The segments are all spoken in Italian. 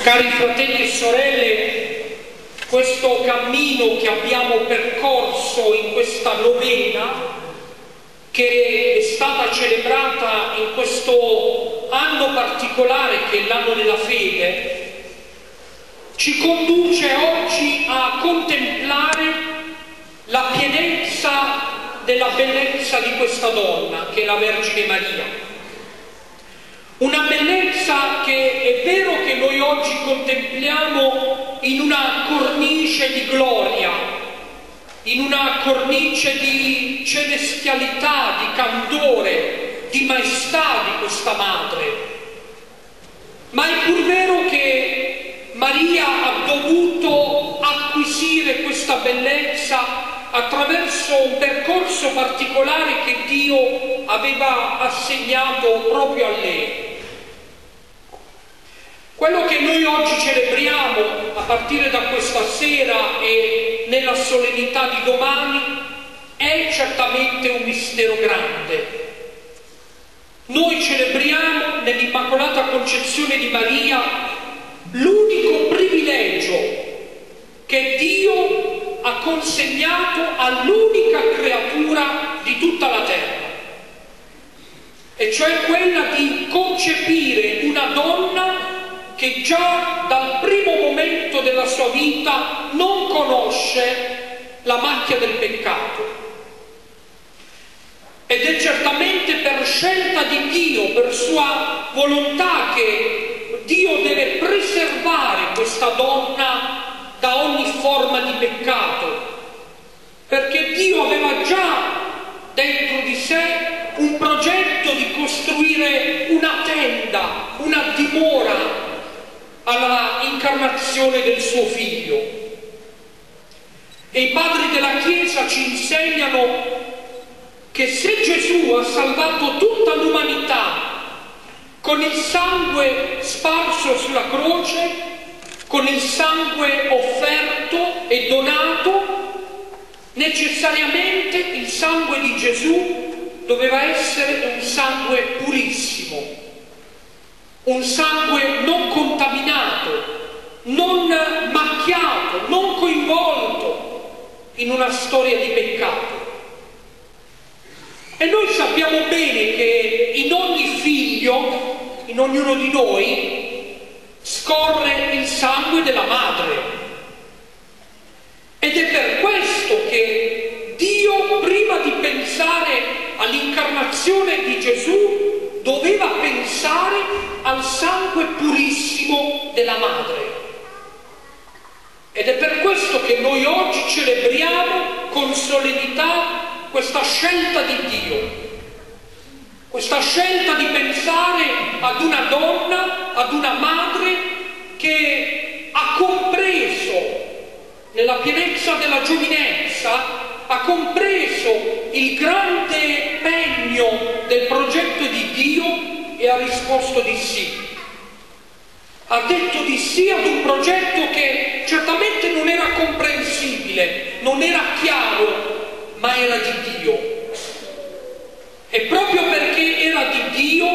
Cari fratelli e sorelle, questo cammino che abbiamo percorso in questa novena, che è stata celebrata in questo anno particolare che è l'anno della fede, ci conduce oggi a contemplare la pienezza della bellezza di questa donna, che è la Vergine Maria. Una bellezza che è vero che noi oggi contempliamo in una cornice di gloria, in una cornice di celestialità, di candore, di maestà di questa madre. Ma è pur vero che Maria ha dovuto acquisire questa bellezza attraverso un percorso particolare che Dio aveva assegnato proprio a lei. Quello che noi oggi celebriamo a partire da questa sera e nella solennità di domani è certamente un mistero grande. Noi celebriamo nell'Immacolata Concezione di Maria l'unico privilegio che Dio ha consegnato all'unica creatura di tutta la terra, e cioè quella di concepire una donna che già dal primo momento della sua vita non conosce la macchia del peccato. Ed è certamente per scelta di Dio, per sua volontà, che Dio deve preservare questa donna da ogni forma di peccato, perché Dio aveva già dentro di sé un progetto di costruire una tenda, una dimora alla incarnazione del suo Figlio. E i padri della Chiesa ci insegnano che se Gesù ha salvato tutta l'umanità con il sangue sparso sulla croce, con il sangue offerto e donato, necessariamente il sangue di Gesù doveva essere un sangue purissimo, un sangue non contaminato, non macchiato, non coinvolto in una storia di peccato. E noi sappiamo bene che in ogni figlio, in ognuno di noi, scorre il sangue della madre. Ed è per questo che Dio, prima di pensare all'incarnazione di Gesù, doveva pensare al sangue purissimo della madre. Ed è per questo che noi oggi celebriamo con solennità questa scelta di Dio, questa scelta di pensare ad una donna, ad una madre che ha compreso nella pienezza della giovinezza, ha compreso il grande pegno del progetto di Dio e ha risposto di sì. Ha detto di sì ad un progetto che certamente non era comprensibile, non era chiaro, ma era di Dio. E proprio perché era di Dio,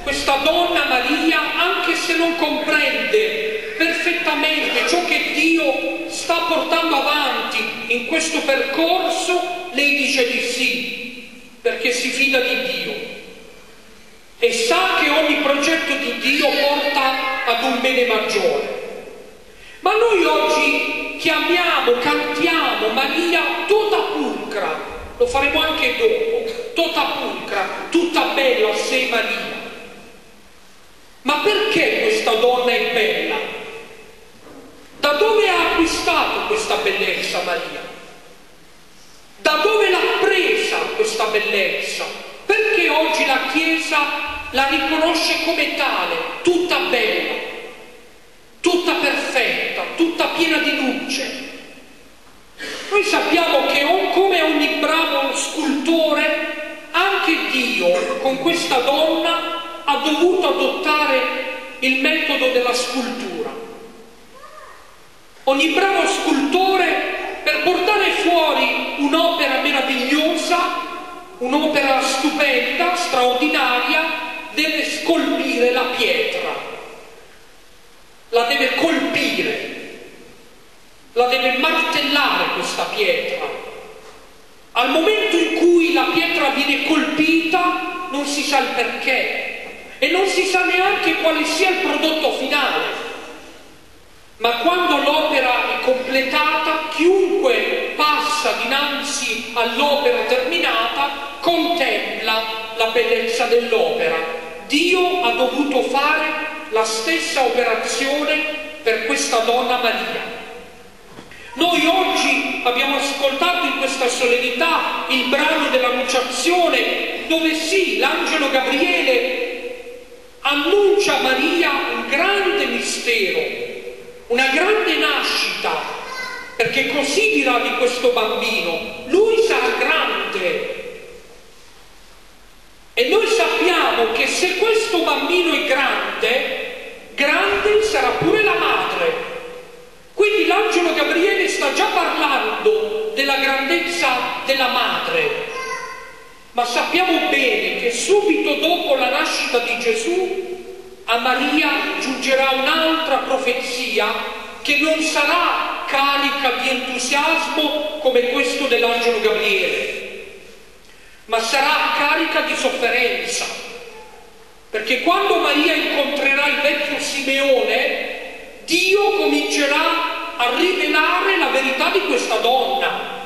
questa donna Maria, anche se non comprende perfettamente ciò che Dio sta portando avanti in questo percorso, lei dice di sì, perché si fida di Dio e sa che ogni progetto di Dio porta ad un bene maggiore. Ma noi oggi chiamiamo, cantiamo Maria tota pulcra, lo faremo anche dopo, tota pulcra, tutta bella sei Maria. Ma perché questa donna è bella? Da dove ha acquistato questa bellezza Maria? Da dove l'ha presa questa bellezza? Perché oggi la Chiesa la riconosce come tale, tutta bella, tutta perfetta, tutta piena di luce? Noi sappiamo che come ogni bravo scultore, anche Dio con questa donna ha dovuto adottare il metodo della scultura. Ogni bravo scultore, per portare fuori un'opera meravigliosa, un'opera stupenda, straordinaria, deve scolpire la pietra. la deve colpire, la deve martellare questa pietra. Al momento in cui la pietra viene colpita non si sa il perché e non si sa neanche quale sia il prodotto finale. Ma quando l'opera è completata, chiunque passa dinanzi all'opera terminata contempla la bellezza dell'opera. Dio ha dovuto fare la stessa operazione per questa donna Maria. Noi oggi abbiamo ascoltato in questa solennità il brano dell'Annunciazione, dove sì, l'angelo Gabriele annuncia a Maria un grande mistero, una grande nascita, perché così dirà di questo bambino: lui sarà grande. E noi sappiamo che se questo bambino è grande, grande sarà pure la madre. Quindi l'angelo Gabriele sta già parlando della grandezza della madre. Ma sappiamo bene che subito dopo la nascita di Gesù a Maria giungerà un'altra profezia che non sarà carica di entusiasmo come questo dell'angelo Gabriele, ma sarà carica di sofferenza. Perché quando Maria incontrerà il vecchio Simeone, Dio comincerà a rivelare la verità di questa donna.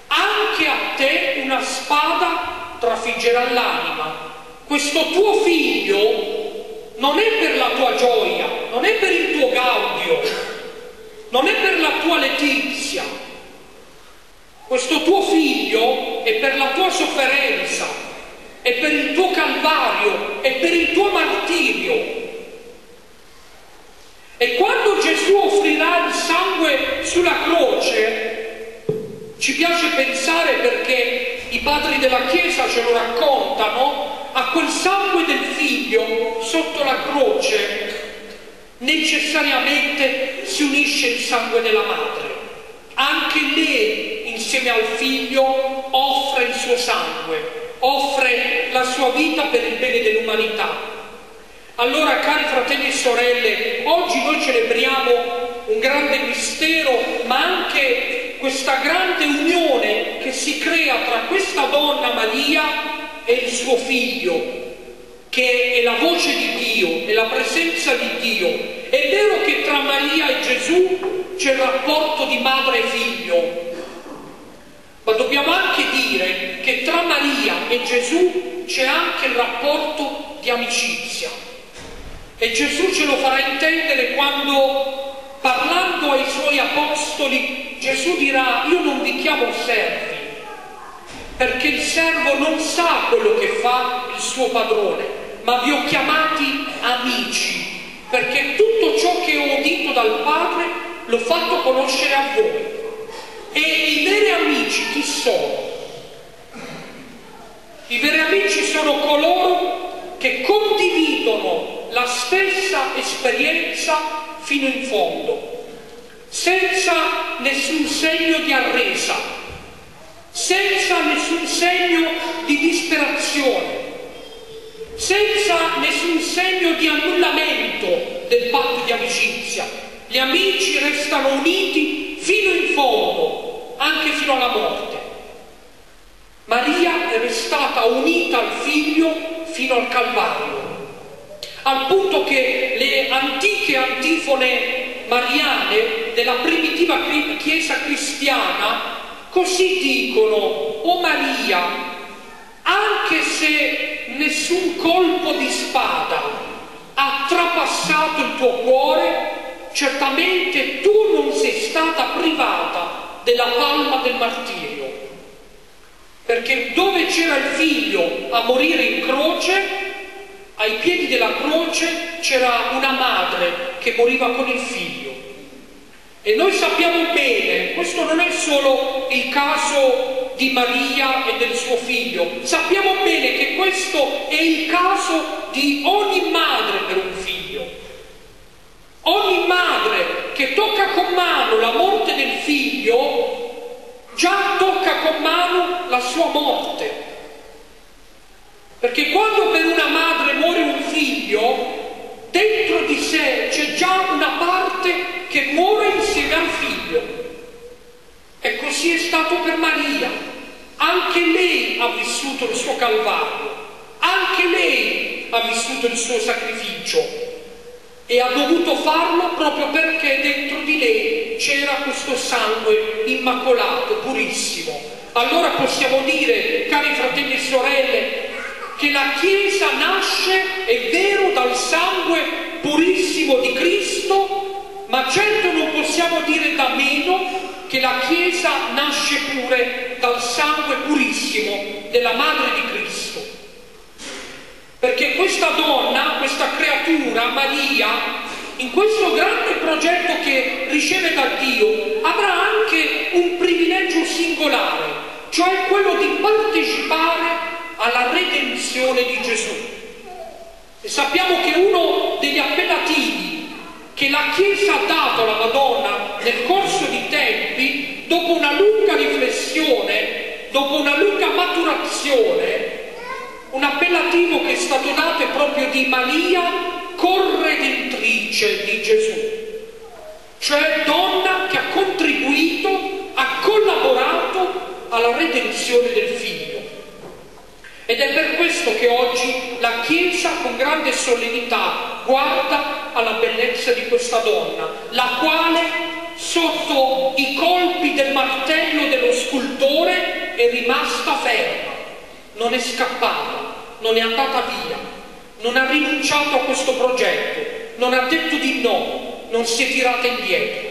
Anche a te una spada trafiggerà l'anima. Questo tuo figlio non è per la tua gioia, non è per il tuo gaudio, non è per la tua letizia. Questo tuo figlio è per la tua sofferenza, è per il tuo calvario, è per il tuo martirio. E quando Gesù offrirà il sangue sulla croce, ci piace pensare, perché i padri della Chiesa ce lo raccontano, a quel sangue del figlio sotto la croce necessariamente si unisce il sangue della madre. Anche lei, insieme al figlio, offre il suo sangue, offre la sua vita per il bene dell'umanità. Allora, cari fratelli e sorelle, oggi noi celebriamo un grande mistero, ma anche questa grande unione che si crea tra questa donna Maria e il suo figlio, che è la voce di Dio, è la presenza di Dio. È vero che tra Maria e Gesù c'è il rapporto di madre e figlio, ma dobbiamo anche dire che tra Maria e Gesù c'è anche il rapporto di amicizia. E Gesù ce lo farà intendere quando, parlando ai suoi apostoli, Gesù dirà: io non vi chiamo servi, perché il servo non sa quello che fa il suo padrone, ma vi ho chiamati amici, perché tutto ciò che ho udito dal Padre l'ho fatto conoscere a voi. E i veri amici chi sono? I veri amici sono coloro che condividono la stessa esperienza fino in fondo, senza nessun segno di arresa, senza nessun segno di disperazione, senza nessun segno di annullamento del patto di amicizia. Gli amici restano uniti fino in fondo, anche fino alla morte. Maria è restata unita al figlio fino al Calvario, al punto che le antiche antifone mariane della primitiva Chiesa cristiana così dicono: o Maria, anche se nessun colpo di spada ha trapassato il tuo cuore, certamente tu non sei stata privata della palma del martirio. Perché dove c'era il figlio a morire in croce, ai piedi della croce c'era una madre che moriva con il figlio. E noi sappiamo bene, questo non è solo il caso di Maria e del suo figlio, sappiamo bene che questo è il caso di ogni madre per un figlio. Ogni madre che tocca con mano la morte del figlio già tocca con mano la sua morte. Perché quando per una madre muore un figlio, dentro di sé c'è già una parte così è stato per Maria. Anche lei ha vissuto il suo calvario, anche lei ha vissuto il suo sacrificio e ha dovuto farlo proprio perché dentro di lei c'era questo sangue immacolato, purissimo. Allora possiamo dire, cari fratelli e sorelle, che la Chiesa nasce, è vero, dal sangue purissimo di Cristo, ma certo non possiamo dire da meno che la Chiesa nasce pure dal sangue purissimo della Madre di Cristo. Perché questa donna, questa creatura, Maria, in questo grande progetto che riceve da Dio, avrà anche un privilegio singolare, cioè quello di partecipare alla redenzione di Gesù. E sappiamo che uno degli appellativi che la Chiesa ha dato alla Madonna nel corso di tempi, dopo una lunga riflessione, dopo una lunga maturazione, un appellativo che è stato dato è proprio di Maria, corredentrice di Gesù, cioè donna che ha contribuito, ha collaborato alla redenzione del Figlio. Ed è per questo che oggi la Chiesa con grande solennità guarda alla bellezza di questa donna, la quale sotto i colpi del martello dello scultore è rimasta ferma, non è scappata, non è andata via, non ha rinunciato a questo progetto, non ha detto di no, non si è tirata indietro.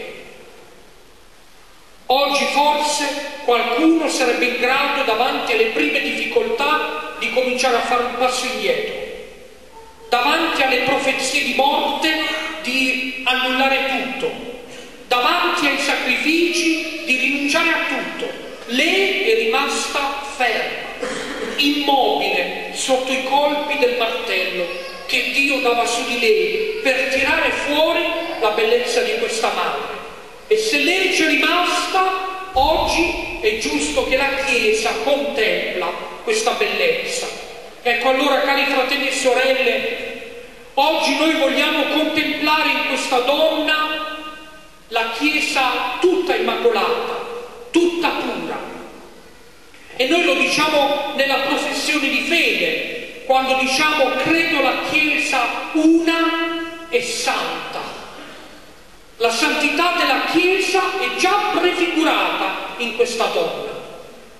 Oggi forse qualcuno sarebbe in grado, davanti alle prime difficoltà, di cominciare a fare un passo indietro, davanti alle profezie di morte di annullare tutto, davanti ai sacrifici di rinunciare a tutto. Lei è rimasta ferma, immobile sotto i colpi del martello che Dio dava su di lei per tirare fuori la bellezza di questa madre. E se lei c'è rimasta, oggi è giusto che la Chiesa contempla questa bellezza. Ecco, allora, cari fratelli e sorelle, oggi noi vogliamo contemplare in questa donna la Chiesa tutta immacolata, tutta pura. E noi lo diciamo nella professione di fede, quando diciamo credo la Chiesa una e santa. La santità della Chiesa è già prefigurata in questa donna,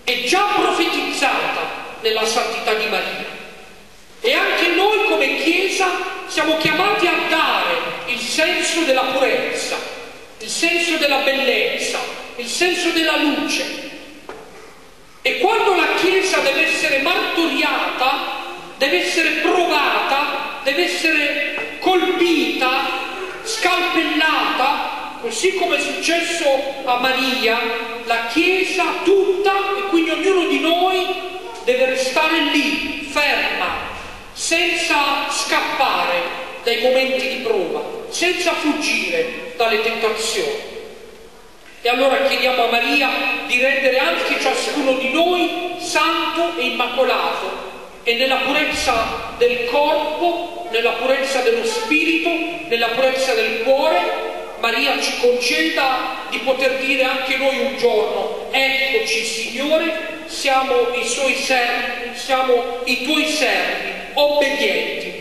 è già profetizzata nella santità di Maria. E anche noi come Chiesa siamo chiamati a dare il senso della purezza, il senso della bellezza, il senso della luce. E quando la Chiesa deve essere martoriata, deve essere provata, deve essere colpita, scalpellata, così come è successo a Maria, la Chiesa tutta, e quindi ognuno di noi deve restare lì, ferma, senza scappare dai momenti di prova, senza fuggire dalle tentazioni. E allora chiediamo a Maria di rendere anche ciascuno di noi santo e immacolato, e nella purezza del corpo, nella purezza dello spirito, nella purezza del cuore, Maria ci conceda di poter dire anche noi un giorno: eccoci Signore, siamo i suoi servi, siamo i tuoi servi, obbedienti.